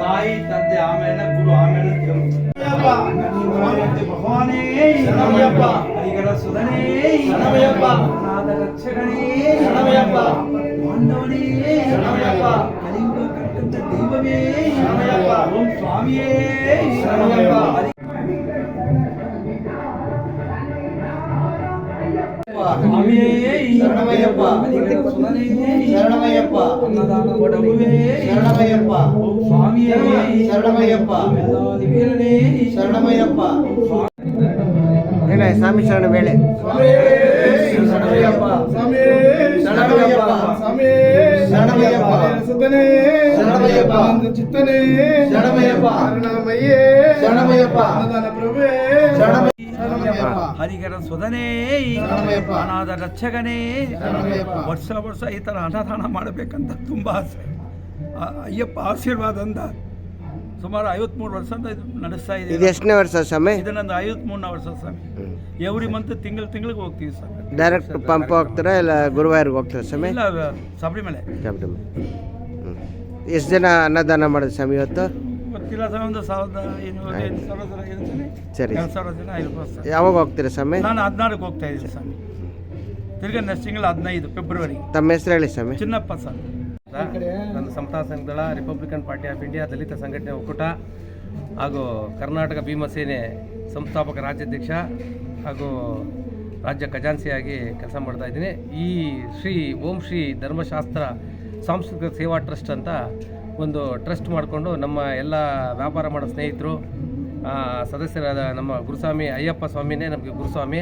ತಾಯಿ ತಂದೆ ಆಮೇಲೆ ಗುರು ಆಮೇಲೆ ಭಗವಾನೇ ಹರಿಗರ ಸುಧನೇ ನಾದ ರಕ್ಷಕನೇ ಪಾಂಡವನೇ ಕಲಿಯುಗ ಕಟ್ಟಂತ ದೈವವೇ ಓಂ ಸ್ವಾಮಿಯೇ ಶರಣಮಯ್ಯಪ್ಪ ಶರಣಮಯ್ಯಪ್ಪ ಅನ್ನದಾನ ಕೊಡುವೆ ಶರಣಮಯ್ಯಪ್ಪ ಸ್ವಾಮಿಯೇ ಶರಣಮಯ್ಯಪ್ಪ ಶರಣಮಯ್ಯಪ್ಪ ಸ್ವಾಮಿ ಶರಣ ವೇಳೆ ಶರಣಮಯ್ಯಪ್ಪ ಶರಣಮಯ್ಯಪ್ಪ ಶರಣಮಯ್ಯಪ್ಪ ಸುತನೇ ಶರಣಮಯ್ಯಪ್ಪ ಚಿತ್ತನೇ ಶರಣಮಯ್ಯಪ್ಪ ಶರಣಮಯ್ಯೇ ಶರಣಮಯ್ಯಪ್ಪ ಅನ್ನದಾನ ಪ್ರಭುವೇ ಶರಣಮಯ್ಯ ಹರಿಗರ ಸುಧನೇ ಅನಾಥ ರಕ್ಷಕನೇ ವರ್ಷ ವರ್ಷ ಈ ಥರ ಅನ್ನದಾನ ಮಾಡಬೇಕಂತ ತುಂಬ ಆಸೆ. ಅಯ್ಯಪ್ಪ ಆಶೀರ್ವಾದದಿಂದ ಸುಮಾರು 53 ವರ್ಷದಿಂದ ಇದು ನಡೆಸ್ತಾ ಇದೆ. ಇದು ಎಷ್ಟನೇ ವರ್ಷ ಸ್ವಾಮಿ? ಇದು ನಂದು 53ನೇ ವರ್ಷ ಸ್ವಾಮಿ. ಎವ್ರಿ ಮಂತ್ ತಿಂಗಳಿಗೆ ಹೋಗ್ತೀವಿ ಸ್ವಾಮಿ. ಡೈರೆಕ್ಟ್ ಪಂಪ್ ಹೋಗ್ತೀರಾ ಇಲ್ಲ ಗುರುವಾರಿಗೆ ಹೋಗ್ತೀರಾ ಸ್ವಾಮಿ? ಇಲ್ಲ, ಶಬರಿಮಲೆ. ಎಷ್ಟು ಜನ ಅನ್ನದಾನ ಮಾಡೋದು ಸ್ವಾಮಿ ಇವತ್ತು? ಗೊತ್ತಿಲ್ಲ ಸ್ವಾಮಿ, ಒಂದು 1500 ಜನ ಇರ್ತೀನಿ. ಸರಿ, 2000 ಜನ ಇರ್ಬೋದು. ಯಾವಾಗ ಹೋಗ್ತೀರಾ ಸ್ವಾಮಿ? ನಾನು 14ಕ್ಕೆ ಹೋಗ್ತಾ ಇದ್ದೀನಿ ಸ್ವಾಮಿ. ತಿರ್ಗಾ ನೆಕ್ಸ್ಟ್ ತಿಂಗಳು 15 ಫೆಬ್ರವರಿ. ತಮ್ಮ ಹೆಸರು ಹೇಳಿ ಸ್ವಾಮಿ? ಚಿನ್ನಪ್ಪ ಸ್ವಾಮಿ. ನನ್ನ ಸಮತಾ ಸಂಘದಳ, ರಿಪಬ್ಲಿಕನ್ ಪಾರ್ಟಿ ಆಫ್ ಇಂಡಿಯಾ, ದಲಿತ ಸಂಘಟನೆ ಒಕ್ಕೂಟ ಹಾಗೂ ಕರ್ನಾಟಕ ಭೀಮಸೇನೆ ಸಂಸ್ಥಾಪಕ ರಾಜ್ಯಾಧ್ಯಕ್ಷ ಹಾಗೂ ರಾಜ್ಯ ಖಜಾನ್ಸಿಯಾಗಿ ಕೆಲಸ ಮಾಡ್ತಾ ಇದ್ದೀನಿ. ಈ ಓಂ ಶ್ರೀ ಧರ್ಮಶಾಸ್ತ್ರ ಸಾಂಸ್ಕೃತಿಕ ಸೇವಾ ಟ್ರಸ್ಟ್ ಅಂತ ಒಂದು ಟ್ರಸ್ಟ್ ಮಾಡಿಕೊಂಡು ನಮ್ಮ ಎಲ್ಲ ವ್ಯಾಪಾರ ಮಾಡೋ ಸ್ನೇಹಿತರು, ಸದಸ್ಯರಾದ ನಮ್ಮ ಗುರುಸ್ವಾಮಿ ಅಯ್ಯಪ್ಪ ಸ್ವಾಮಿನೇ ನಮಗೆ ಗುರುಸ್ವಾಮಿ.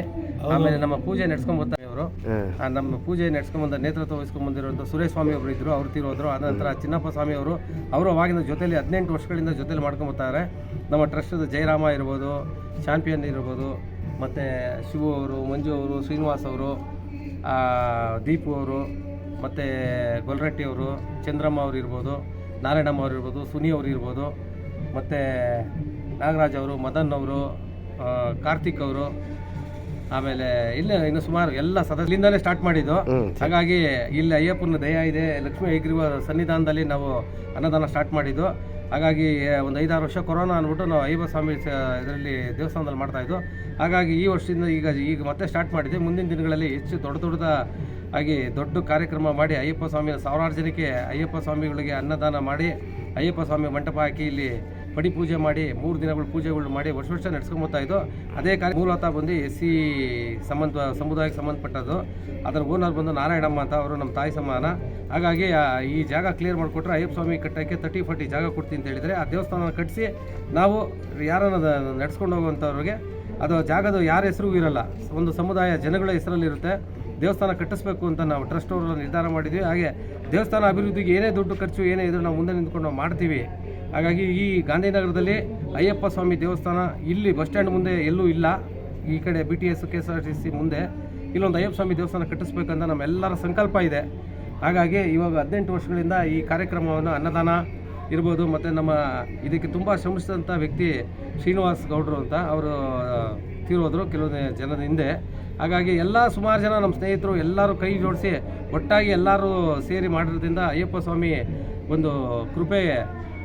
ಆಮೇಲೆ ನಮ್ಮ ಪೂಜೆ ನಡೆಸ್ಕೊಂಡ್ಬರ್ತಾರೆ ಅವರು. ನಮ್ಮ ಪೂಜೆ ನಡೆಸ್ಕೊಂಡ್ಬಂದ ನೇತೃತ್ವ ವಹಿಸ್ಕೊಂಡ್ಬಂದಿರುವಂಥ ಸುರೇಶ್ ಸ್ವಾಮಿ ಅವರು ಇದ್ದರು, ಅವರು ತೀರೋದ್ರು. ಆನಂತರ ಚಿನ್ನಪ್ಪ ಸ್ವಾಮಿ ಅವರು ಅವಾಗಿನ ಜೊತೆಯಲ್ಲಿ 18 ವರ್ಷಗಳಿಂದ ಜೊತೆಲಿ ಮಾಡ್ಕೊಂಬರ್ತಾರೆ. ನಮ್ಮ ಟ್ರಸ್ಟದ ಜಯರಾಮ ಇರ್ಬೋದು, ಚಾಂಪಿಯನ್ ಇರ್ಬೋದು, ಮತ್ತು ಶಿವು ಅವರು, ಮಂಜು ಅವರು, ಶ್ರೀನಿವಾಸ್ ಅವರು, ದೀಪು ಅವರು, ಮತ್ತು ಗೊಲ್ರಟ್ಟಿ ಅವರು, ಚಂದ್ರಮ್ಮ ಅವರು ಇರ್ಬೋದು, ನಾರಾಯಣಮ್ಮ ಅವರು ಇರ್ಬೋದು, ಸುನಿ ಅವರು ಇರ್ಬೋದು, ಮತ್ತು ನಾಗರಾಜ್ ಅವರು, ಮದನ್ ಅವರು, ಕಾರ್ತಿಕ್ ಅವರು, ಆಮೇಲೆ ಇನ್ನು ಸುಮಾರು ಎಲ್ಲ ಸದಸ್ಯರಿಂದಲೇ ಸ್ಟಾರ್ಟ್ ಮಾಡಿದ್ದು. ಹಾಗಾಗಿ ಇಲ್ಲಿ ಅಯ್ಯಪ್ಪನ ದಯ ಇದೆ, ಲಕ್ಷ್ಮೀ ಐಗ್ರೀವ ಸನ್ನಿಧಾನದಲ್ಲಿ ನಾವು ಅನ್ನದಾನ ಸ್ಟಾರ್ಟ್ ಮಾಡಿದ್ದು. ಹಾಗಾಗಿ ಒಂದು 5-6 ವರ್ಷ ಕೊರೋನಾ ಅಂದ್ಬಿಟ್ಟು ನಾವು ಅಯ್ಯಪ್ಪ ಸ್ವಾಮಿ ಇದರಲ್ಲಿ ದೇವಸ್ಥಾನದಲ್ಲಿ ಮಾಡ್ತಾಯಿದ್ದು. ಹಾಗಾಗಿ ಈ ವರ್ಷದಿಂದ ಈಗ ಮತ್ತೆ ಸ್ಟಾರ್ಟ್ ಮಾಡಿದ್ದೆ. ಮುಂದಿನ ದಿನಗಳಲ್ಲಿ ಹೆಚ್ಚು ದೊಡ್ಡ ಕಾರ್ಯಕ್ರಮ ಮಾಡಿ ಅಯ್ಯಪ್ಪ ಸ್ವಾಮಿಯ 1000 ಜನಕ್ಕೆ ಅಯ್ಯಪ್ಪ ಸ್ವಾಮಿಗಳಿಗೆ ಅನ್ನದಾನ ಮಾಡಿ, ಅಯ್ಯಪ್ಪ ಸ್ವಾಮಿ ಮಂಟಪ ಹಾಕಿ ಇಲ್ಲಿ ಪಡಿ ಪೂಜೆ ಮಾಡಿ 3 ದಿನಗಳು ಪೂಜೆಗಳು ಮಾಡಿ ವರ್ಷ ನಡೆಸ್ಕೊಂಬರ್ತಾಯಿದ್ದು. ಅದೇ ಮೂಲತಃ ಬಂದು SC ಸಮುದಾಯಕ್ಕೆ ಸಂಬಂಧಪಟ್ಟದ್ದು. ಅದರ ಓನರ್ ಬಂದು ನಾರಾಯಣಮ್ಮ ಅಂತ, ಅವರು ನಮ್ಮ ತಾಯಿ ಸಮಾನ. ಹಾಗಾಗಿ ಈ ಜಾಗ ಕ್ಲಿಯರ್ ಮಾಡಿಕೊಟ್ರೆ ಅಯ್ಯಪ್ಪ ಸ್ವಾಮಿ ಕಟ್ಟೋಕ್ಕೆ 30-40 ಜಾಗ ಕೊಡ್ತೀನಿ ಅಂತ ಹೇಳಿದರೆ, ಆ ದೇವಸ್ಥಾನ ಕಟ್ಟಿಸಿ ನಾವು ಯಾರನ್ನ ನಡೆಸ್ಕೊಂಡು ಹೋಗುವಂಥವ್ರಿಗೆ ಅದು ಜಾಗದ ಯಾರ ಹೆಸರು ಇರಲ್ಲ, ಒಂದು ಸಮುದಾಯ ಜನಗಳ ಹೆಸರಲ್ಲಿರುತ್ತೆ. ದೇವಸ್ಥಾನ ಕಟ್ಟಿಸ್ಬೇಕು ಅಂತ ನಾವು ಟ್ರಸ್ಟ್ ಅವರು ನಿರ್ಧಾರ ಮಾಡಿದ್ವಿ. ಹಾಗೆ ದೇವಸ್ಥಾನ ಅಭಿವೃದ್ಧಿಗೆ ಏನೇ ದುಡ್ಡು ಖರ್ಚು ಏನೇ ಇದ್ರೂ ನಾವು ಮುಂದೆ ನಿಂತ್ಕೊಂಡು ನಾವು ಮಾಡ್ತೀವಿ. ಹಾಗಾಗಿ ಈ ಗಾಂಧಿನಗರದಲ್ಲಿ ಅಯ್ಯಪ್ಪ ಸ್ವಾಮಿ ದೇವಸ್ಥಾನ ಇಲ್ಲಿ ಬಸ್ ಸ್ಟ್ಯಾಂಡ್ ಮುಂದೆ ಎಲ್ಲೂ ಇಲ್ಲ. ಈ ಕಡೆ BTS KSRTC ಮುಂದೆ ಇಲ್ಲೊಂದು ಅಯ್ಯಪ್ಪ ಸ್ವಾಮಿ ದೇವಸ್ಥಾನ ಕಟ್ಟಿಸ್ಬೇಕಂತ ನಮ್ಮೆಲ್ಲರ ಸಂಕಲ್ಪ ಇದೆ. ಹಾಗಾಗಿ ಇವಾಗ 18 ವರ್ಷಗಳಿಂದ ಈ ಕಾರ್ಯಕ್ರಮವನ್ನು ಅನ್ನದಾನ ಇರ್ಬೋದು, ಮತ್ತು ನಮ್ಮ ಇದಕ್ಕೆ ತುಂಬ ಶ್ರಮಿಸಿದಂಥ ವ್ಯಕ್ತಿ ಶ್ರೀನಿವಾಸ್ ಗೌಡ್ರು ಅಂತ, ಅವರು ತೀರೋದ್ರು ಕೆಲವೊಂದು ಜನದ ಹಿಂದೆ. ಹಾಗಾಗಿ ಸುಮಾರು ಜನ ನಮ್ಮ ಸ್ನೇಹಿತರು ಎಲ್ಲರೂ ಕೈ ಜೋಡಿಸಿ ಒಟ್ಟಾಗಿ ಎಲ್ಲರೂ ಸೇರಿ ಮಾಡಿರೋದ್ರಿಂದ ಅಯ್ಯಪ್ಪ ಸ್ವಾಮಿ ಒಂದು ಕೃಪೆ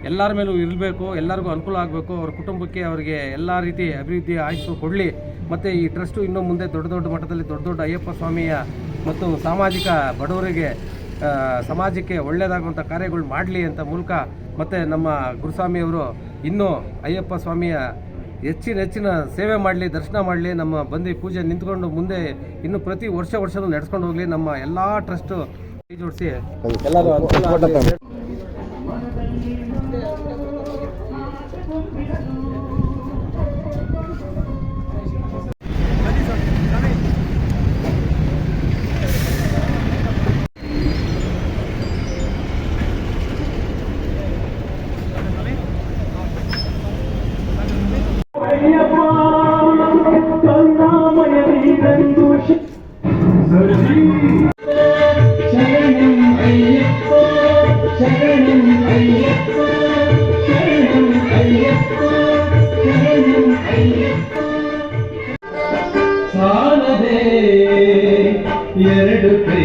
ಎಲ್ಲರ ಮೇಲೂ ಇರಬೇಕು, ಎಲ್ಲರಿಗೂ ಅನುಕೂಲ ಆಗಬೇಕು, ಅವ್ರ ಕುಟುಂಬಕ್ಕೆ ಅವರಿಗೆ ಎಲ್ಲ ರೀತಿ ಅಭಿವೃದ್ಧಿ ಆಯುಷ್ಯ ಕೊಡಲಿ. ಮತ್ತು ಈ ಟ್ರಸ್ಟು ಇನ್ನೂ ಮುಂದೆ ದೊಡ್ಡ ಮಟ್ಟದಲ್ಲಿ ದೊಡ್ಡ ಅಯ್ಯಪ್ಪ ಸ್ವಾಮಿಯ ಮತ್ತು ಸಾಮಾಜಿಕ ಬಡವರಿಗೆ ಸಮಾಜಕ್ಕೆ ಒಳ್ಳೆಯದಾಗುವಂಥ ಕಾರ್ಯಗಳು ಮಾಡಲಿ ಅಂತ ಮೂಲಕ, ಮತ್ತು ನಮ್ಮ ಗುರುಸ್ವಾಮಿಯವರು ಇನ್ನೂ ಅಯ್ಯಪ್ಪ ಸ್ವಾಮಿಯ ಹೆಚ್ಚಿನ ಸೇವೆ ಮಾಡಲಿ, ದರ್ಶನ ಮಾಡಲಿ, ನಮ್ಮ ಬಂದು ಪೂಜೆ ನಿಂತ್ಕೊಂಡು ಮುಂದೆ ಇನ್ನು ಪ್ರತಿ ವರ್ಷವೂ ನಡೆಸ್ಕೊಂಡು ಹೋಗಲಿ. ನಮ್ಮ ಎಲ್ಲ ಟ್ರಸ್ಟು ಕೈ ಜೋಡಿಸಿ ಎಲ್ಲರೂ ಶರಣಂ ಅಯ್ಯಪ್ಪ ಶರಣಂ ಅಯ್ಯಪ್ಪ ಶರಣಂ ಅಯ್ಯಪ್ಪ ಸಾಲದೆ ಎರಡು ಕೈ